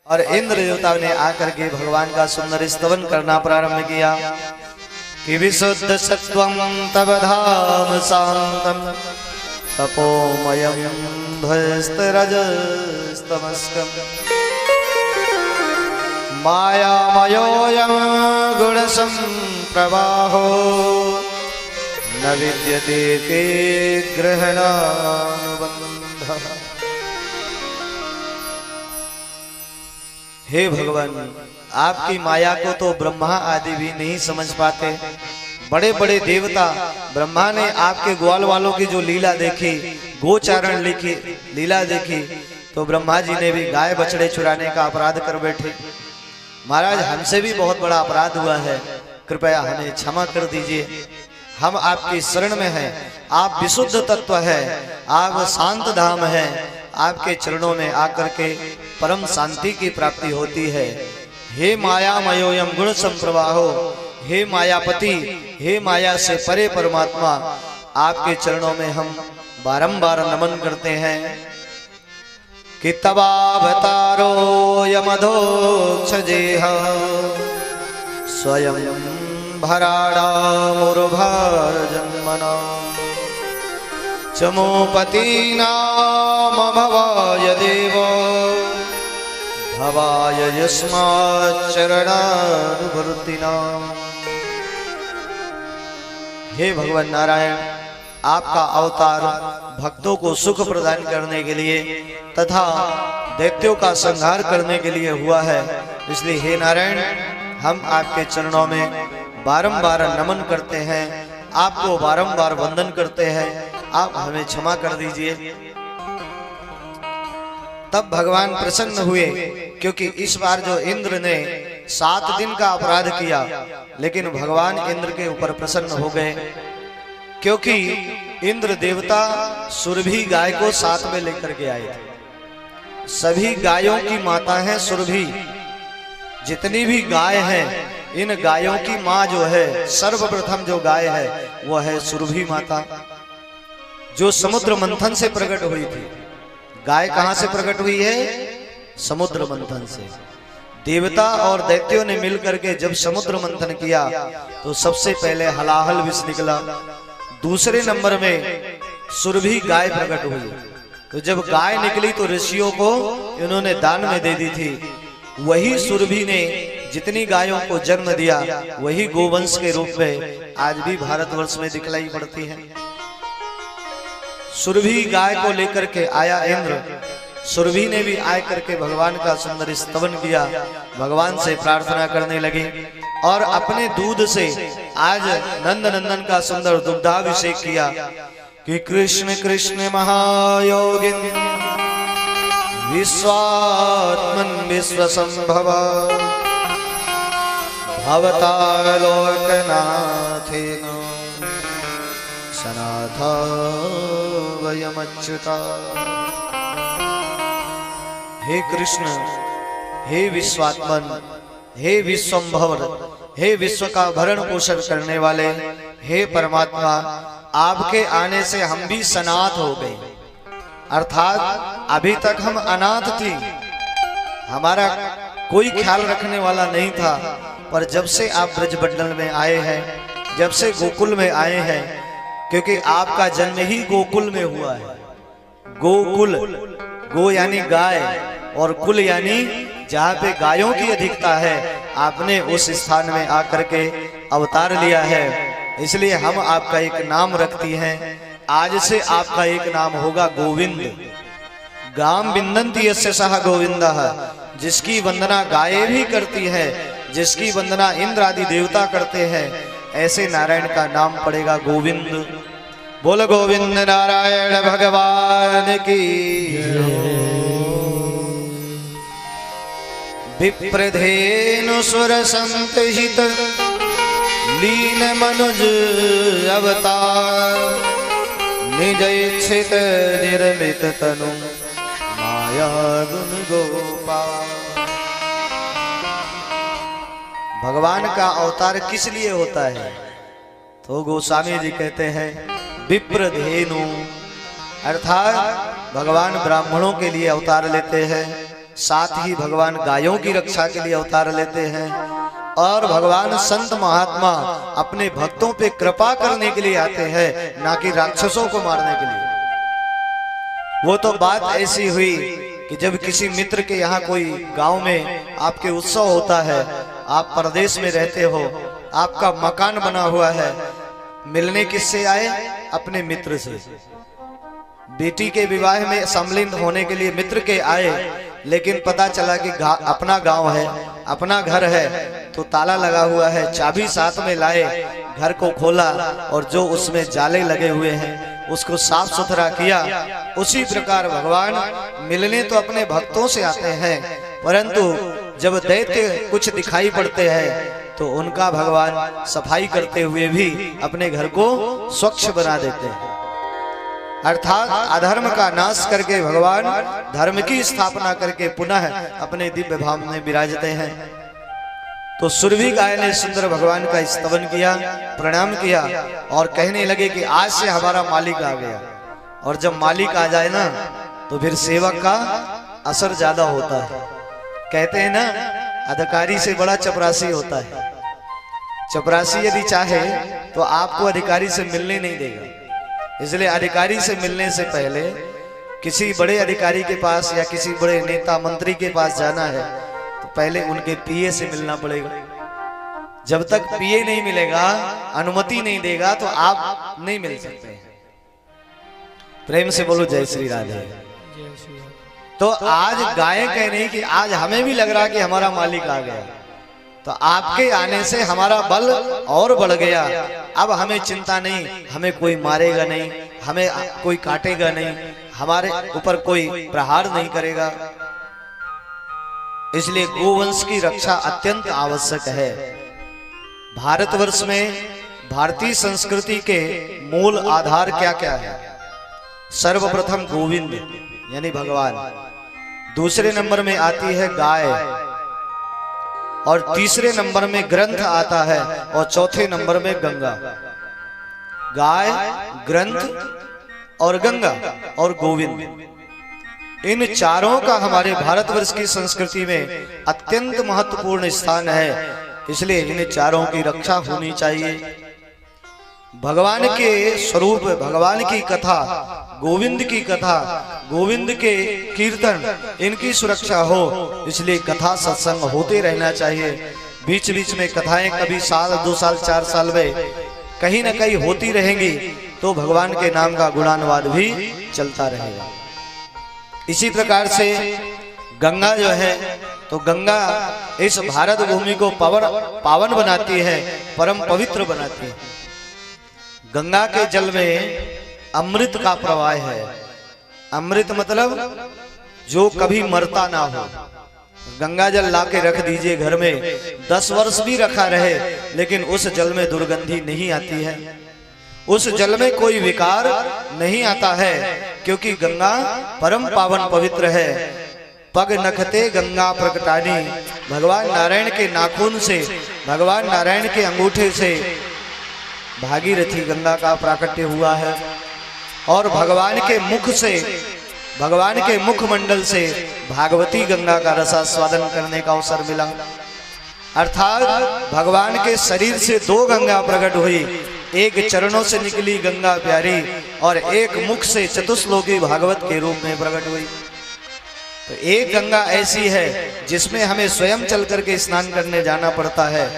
और इंद्र देवता ने आकर के भगवान का सुंदर स्तवन करना प्रारंभ किया कि विशुद्ध सत्वं तव धाम शांतम तपोमयं ध्वस्तरजस्तमस्कं मायामयोऽयं गुणसंप्रवाहो न विद्यते ते ग्रहणानुबन्धः। हे भगवान, आपकी माया को तो ब्रह्मा आदि भी नहीं समझ पाते। बड़े बड़े देवता, ब्रह्मा ने आपके ग्वाल वालों की जो लीला देखी, गोचारण लिखी लीला देखी, तो ब्रह्मा जी ने भी गाय बछड़े चुराने का अपराध कर बैठे। महाराज, हमसे भी बहुत बड़ा अपराध हुआ है, कृपया हमें क्षमा कर दीजिए। हम आपकी शरण में हैं। आप विशुद्ध तत्व है, आप शांत धाम है। आपके चरणों में आकर के परम शांति की प्राप्ति होती है। हे मायामयोयम गुण संप्रवाहो, हे मायापति, हे माया से परे परमात्मा, आपके चरणों में हम बारंबार नमन करते हैं कि तवावतारो यमधोक्षजेह स्वयं भराणामुर्भार जन्मना चमोपतीनाम भवाय देव भवाय यस्माच्चरणानुवर्तिनाम। हे भगवान नारायण, आपका अवतार भक्तों को सुख प्रदान करने के लिए तथा दैत्यों का संहार करने के लिए हुआ है। इसलिए हे नारायण, हम आपके चरणों में बारंबार नमन करते हैं, आपको बारंबार वंदन करते हैं। आप हमें क्षमा कर दीजिए। तब भगवान प्रसन्न हुए, क्योंकि इस बार जो इंद्र ने 7 दिन का अपराध किया, लेकिन भगवान इंद्र के ऊपर प्रसन्न हो गए, क्योंकि इंद्र देवता सुरभि गाय को साथ में लेकर के आए थे। सभी गायों की माता है सुरभि। जितनी भी गाय हैं, इन गायों की माँ जो है, सर्वप्रथम जो गाय है वो है सुरभि माता, जो समुद्र मंथन से प्रकट हुई थी। गाय कहां से प्रकट हुई है? समुद्र मंथन से। देवता और दैत्यों ने मिलकर के जब समुद्र मंथन किया तो सबसे पहले हलाहल विष निकला। दूसरे नंबर में सुरभि गाय प्रकट हुई। तो जब गाय निकली तो ऋषियों को इन्होंने दान में दे दी थी। वही सुरभि ने जितनी गायों को जन्म दिया, वही गोवंश के रूप में आज भी भारतवर्ष में दिखलाई पड़ती है। सुरभि गाय को लेकर के आया इंद्र। सुरभि ने भी आय करके भगवान का सुंदर स्तवन किया, भगवान से प्रार्थना करने लगे और अपने दूध से आज नंद नंदन का सुंदर दुग्धाभिषेक किया कि कृष्ण कृष्ण महायोगिन विश्वात्मन विश्वसंभव भवतालोकनाथेन सनाथा वयमच्युता। हे कृष्ण, हे विश्वात्मन, हे विश्वंभर, हे विश्व का भरण पोषण करने वाले, हे परमात्मा, आपके आने से हम भी सनाथ हो गए। अर्थात अभी तक हम अनाथ थी, हमारा कोई ख्याल रखने वाला नहीं था। पर जब से आप ब्रजमंडल में आए हैं, जब से गोकुल में आए हैं, क्योंकि आपका जन्म ही गोकुल में हुआ है। गोकुल, गो यानी गाय और कुल यानी जहाँ पे गायों की अधिकता है, आपने उस स्थान में आकर के अवतार लिया है। इसलिए हम आपका एक नाम रखती हैं। आज से आपका एक नाम होगा गोविंद। गाम बिंदन्ति यस्य सह गोविंदः, जिसकी वंदना गायें भी करती है, जिसकी वंदना इंद्र आदि देवता करते हैं, ऐसे नारायण का नाम पड़ेगा गोविंद। बोल गोविंद नारायण भगवान की। विप्रधेनु सुर संत हित लीन मनुज अवतार निज इच्छित निर्मित तनु माया गुण गोपाल। भगवान का अवतार किस लिए होता है? तो गोस्वामी जी कहते हैं विप्रधेनु, अर्थात भगवान ब्राह्मणों के लिए अवतार लेते हैं। साथ ही भगवान गायों की रक्षा के लिए अवतार लेते हैं, और भगवान संत महात्मा अपने भक्तों पे कृपा करने के लिए आते हैं, ना कि राक्षसों को मारने के लिए। वो तो बात ऐसी हुई कि जब किसी मित्र के यहाँ कोई गांव में आपके उत्सव होता है, आप परदेश में रहते हो, आपका मकान बना हुआ है, मिलने किससे आए? अपने मित्र से। बेटी के विवाह में सम्मिलित होने के लिए मित्र के आए, लेकिन पता चला कि अपना गांव है, अपना घर है, तो ताला लगा हुआ है, चाबी साथ में लाए, घर को खोला और जो उसमें जाले लगे हुए हैं उसको साफ सुथरा किया। उसी प्रकार भगवान मिलने तो अपने भक्तों से आते हैं, परंतु जब दैत्य कुछ दिखाई पड़ते हैं तो उनका भगवान सफाई करते हुए भी अपने घर को स्वच्छ बना देते हैं। अर्थात अधर्म का नाश करके भगवान धर्म की स्थापना करके पुनः अपने दिव्य धाम में विराजते हैं। तो सुरभि गाय ने सुंदर भगवान का स्तवन किया, प्रणाम किया और कहने लगे कि आज से हमारा मालिक आ गया। और जब मालिक आ जाए ना तो फिर सेवक का असर ज्यादा होता है। कहते हैं ना, अधिकारी से बड़ा चपरासी होता है। चपरासी यदि चाहे तो आपको अधिकारी से मिलने नहीं देगा, इसलिए अधिकारी से मिलने से पहले किसी बड़े अधिकारी के पास या किसी बड़े नेता मंत्री के पास जाना है तो पहले उनके पीए से मिलना पड़ेगा। जब तक पीए नहीं मिलेगा, अनुमति नहीं देगा, तो आप नहीं मिल सकते। प्रेम से बोलो जय श्री राधे। तो आज गाय कह रही कि आज हमें भी लग रहा कि हमारा मालिक आ गया, तो आपके आने से हमारा बल और बढ़ गया। अब हमें चिंता नहीं, हमें कोई मारेगा नहीं, हमें कोई काटेगा नहीं, हमारे ऊपर कोई प्रहार नहीं करेगा। इसलिए गोवंश की रक्षा अत्यंत आवश्यक है। भारतवर्ष में भारतीय संस्कृति के मूल आधार क्या क्या है? सर्वप्रथम गोविंद यानी भगवान, दूसरे नंबर में आती है गाय, और तीसरे नंबर में ग्रंथ आता है, और चौथे नंबर में गंगा। गाय, ग्रंथ और गंगा और गोविंद, इन चारों का हमारे भारतवर्ष की संस्कृति में अत्यंत महत्वपूर्ण स्थान है। इसलिए इन चारों की रक्षा होनी चाहिए। भगवान के स्वरूप, भगवान की कथा, गोविंद की कथा, गोविंद के कीर्तन, इनकी सुरक्षा हो, इसलिए कथा सत्संग होते रहना चाहिए। बीच बीच में कथाएं कभी साल 2 साल 4 साल में कहीं न कहीं होती रहेंगी, तो भगवान के नाम का गुणानुवाद भी चलता रहेगा। इसी प्रकार से गंगा जो है, तो गंगा इस भारत भूमि को पावन बनाती है, परम पवित्र बनाती है। गंगा के जल में अमृत का प्रवाह है। अमृत मतलब जो कभी मरता ना हो। गंगा जल लाके रख दीजिए घर में, 10 वर्ष भी रखा रहे, लेकिन उस जल में दुर्गंधी नहीं आती है, उस जल में कोई विकार नहीं आता है, क्योंकि गंगा परम पावन पवित्र है। पग नखते गंगा प्रकटानी, भगवान नारायण के नाखून से, भगवान नारायण के अंगूठे से भागीरथी गंगा का प्राकट्य हुआ है, और भगवान के मुख से, भगवान के मुखमंडल से भागवती गंगा का रसास्वादन करने का अवसर मिला। अर्थात भगवान के शरीर से 2 गंगा प्रकट हुई, एक चरणों से निकली गंगा प्यारी, और एक मुख से चतुश्लोकी भागवत के रूप में प्रकट हुई। तो एक गंगा ऐसी है जिसमें हमें स्वयं चल करके स्नान करने जाना पड़ता है,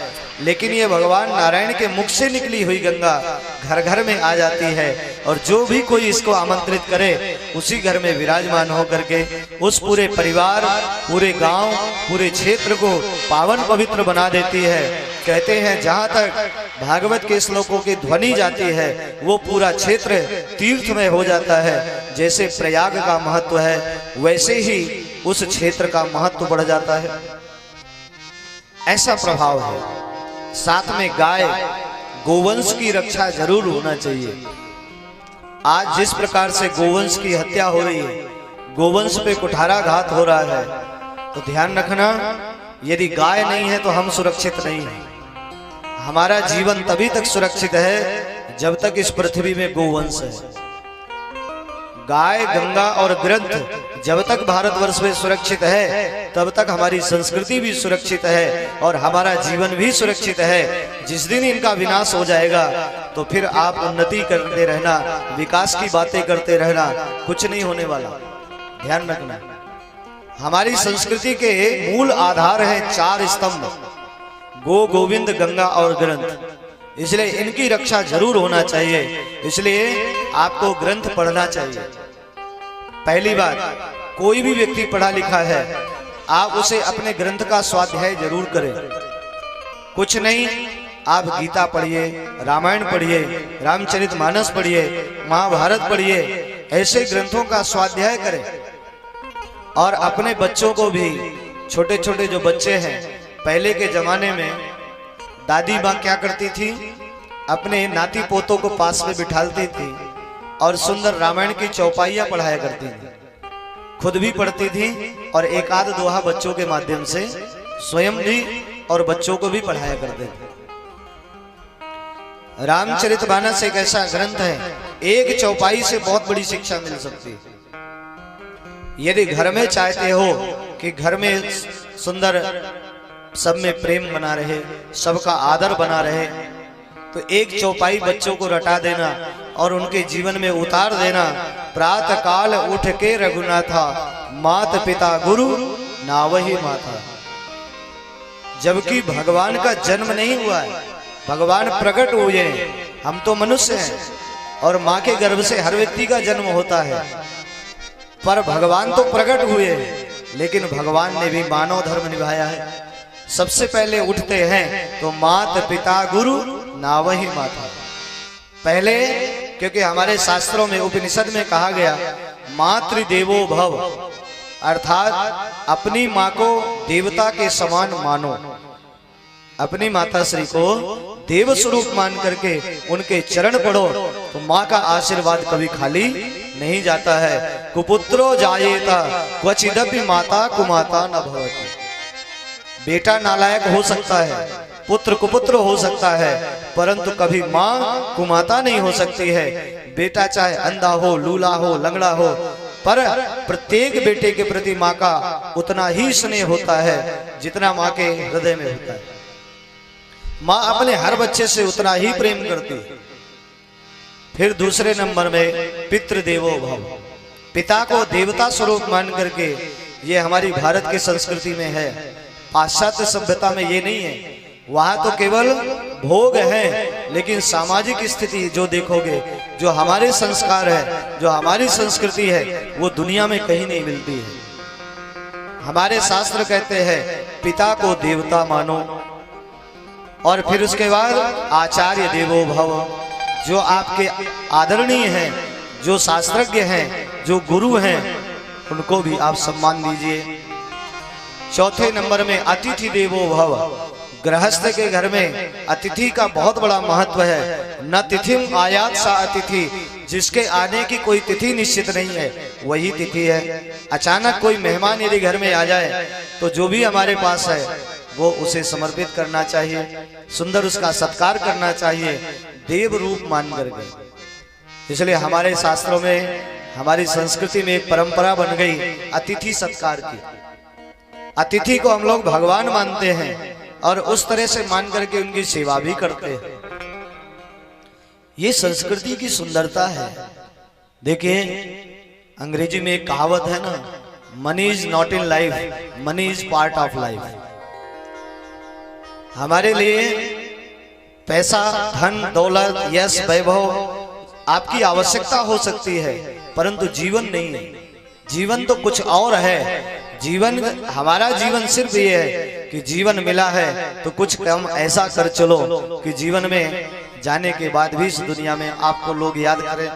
लेकिन ये भगवान नारायण के मुख से निकली हुई गंगा घर घर में आ जाती है, और जो भी कोई इसको आमंत्रित करे उसी घर में विराजमान होकर के उस पूरे परिवार, पूरे गांव, पूरे क्षेत्र को पावन पवित्र बना देती है। कहते हैं जहां तक भागवत के श्लोकों की ध्वनि जाती है वो पूरा क्षेत्र तीर्थमय हो जाता है। जैसे प्रयाग का महत्व है, वैसे ही उस क्षेत्र का महत्व बढ़ जाता है। ऐसा प्रभाव है। साथ में गाय, गोवंश की रक्षा जरूर होना चाहिए। आज जिस प्रकार से गोवंश की हत्या हो रही है, गोवंश पे कुठाराघात हो रहा है, तो ध्यान रखना, यदि गाय नहीं है तो हम सुरक्षित नहीं हैं। हमारा जीवन तभी तक सुरक्षित है जब तक इस पृथ्वी में गोवंश है। गाय, गंगा और ग्रंथ जब तक भारतवर्ष में सुरक्षित है तब तक हमारी संस्कृति भी सुरक्षित है और हमारा जीवन भी सुरक्षित है। जिस दिन इनका विनाश हो जाएगा तो फिर आप उन्नति करते रहना, विकास की बातें करते रहना, कुछ नहीं होने वाला। ध्यान रखना, हमारी संस्कृति के मूल आधार हैं 4 स्तंभ, गो, गोविंद, गंगा और ग्रंथ। इसलिए इनकी रक्षा जरूर होना चाहिए। इसलिए आपको ग्रंथ पढ़ना चाहिए। पहली बात, कोई भी व्यक्ति पढ़ा लिखा है, आप उसे अपने ग्रंथ का स्वाध्याय जरूर करें। कुछ नहीं, आप गीता पढ़िए, रामायण पढ़िए, रामचरितमानस पढ़िए, महाभारत पढ़िए, ऐसे ग्रंथों का स्वाध्याय करें। और अपने बच्चों को भी, छोटे छोटे जो बच्चे हैं, पहले के जमाने में दादी माँ क्या करती थी, अपने नाती पोतों को पास में बिठालती थी और सुंदर रामायण की चौपाइयाँ पढ़ाया करती थी। खुद भी पढ़ती थी और एक आध दोहा बच्चों के माध्यम से स्वयं भी और बच्चों को भी पढ़ाया करते थे। रामचरितमानस एक ऐसा ग्रंथ है, एक चौपाई से बहुत बड़ी शिक्षा मिल सकती है। यदि घर में चाहते हो कि घर में सुंदर, सब में प्रेम बना रहे, सबका आदर बना रहे, तो एक चौपाई बच्चों को रटा देना और उनके जीवन में उतार देना। प्रातः काल उठ के रघुनाथा, मात पिता गुरु नावहि माता। जबकि भगवान का जन्म नहीं हुआ है, भगवान प्रकट हुए हैं। हम तो मनुष्य हैं और माँ के गर्भ से हर व्यक्ति का जन्म होता है, पर भगवान तो प्रकट हुए हैं, लेकिन भगवान ने भी मानव धर्म निभाया है। सबसे पहले उठते हैं तो मात पिता गुरु नावहि माता। पहले, क्योंकि हमारे शास्त्रों में, उपनिषद में कहा गया मातृदेवो भव, अर्थात अपनी माँ को देवता के समान मानो। अपनी माता श्री को देव स्वरूप मान करके उनके चरण पढ़ो तो माँ का आशीर्वाद कभी खाली नहीं जाता है। कुपुत्रो जायेता क्वचिदपि माता कुमाता न भवति। बेटा नालायक हो सकता है, पुत्र कुपुत्र हो सकता है, परंतु कभी माँ कुमाता नहीं हो सकती है। बेटा चाहे अंधा हो, लूला हो, लंगड़ा हो, पर प्रत्येक बेटे के प्रति माँ का उतना ही स्नेह होता है जितना माँ के हृदय में होता है। माँ अपने हर बच्चे से उतना ही प्रेम करती है। फिर दूसरे नंबर में पितृदेवो भव, पिता को देवता स्वरूप मान करके, ये हमारी भारत की संस्कृति में है। पाश्चात्य सभ्यता में ये नहीं है, वहां तो केवल भोग है, लेकिन सामाजिक स्थिति जो देखोगे, जो हमारे संस्कार है, जो हमारी संस्कृति है, वो दुनिया में कहीं नहीं मिलती है। हमारे शास्त्र कहते हैं पिता को देवता मानो, और फिर उसके बाद आचार्य देवो भव, जो आपके आदरणीय हैं, जो शास्त्रज्ञ हैं, जो गुरु हैं, उनको भी आप सम्मान दीजिए। चौथे नंबर में अतिथि देवो भव, गृहस्थ के घर में अतिथि का बहुत बड़ा महत्व है। न तिथिम आयात सा अतिथि, जिसके आने की कोई तिथि निश्चित नहीं है वही तिथि है। अचानक कोई मेहमान यदि घर में आ जाए तो जो भी हमारे पास है वो उसे समर्पित करना चाहिए, सुंदर उसका सत्कार करना चाहिए, देव रूप मान करके। इसलिए हमारे शास्त्रों में, हमारी संस्कृति में एक परंपरा बन गई अतिथि सत्कार की। अतिथि को हम लोग भगवान मानते हैं और उस तरह से मान करके उनकी सेवा भी करते हैं। ये संस्कृति की सुंदरता है। देखिए, अंग्रेजी में एक कहावत है ना, money is not in life, money is part of life. हमारे लिए पैसा, धन, दौलत, यश, वैभव आपकी आवश्यकता हो सकती है, परंतु जीवन नहीं है। जीवन तो कुछ और है। जीवन, हमारा जीवन सिर्फ ये है कि जीवन मिला है तो कुछ काम ऐसा कर चलो कि जीवन में जाने के बाद भी इस दुनिया में आपको लोग याद करें।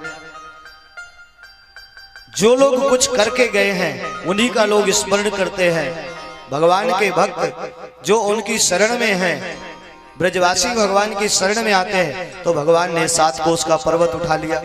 जो लोग कुछ करके गए हैं उन्हीं का लोग स्मरण करते हैं। भगवान के भक्त जो उनकी शरण में हैं, ब्रजवासी भगवान की शरण में आते हैं तो भगवान ने 7 कोस का पर्वत उठा लिया।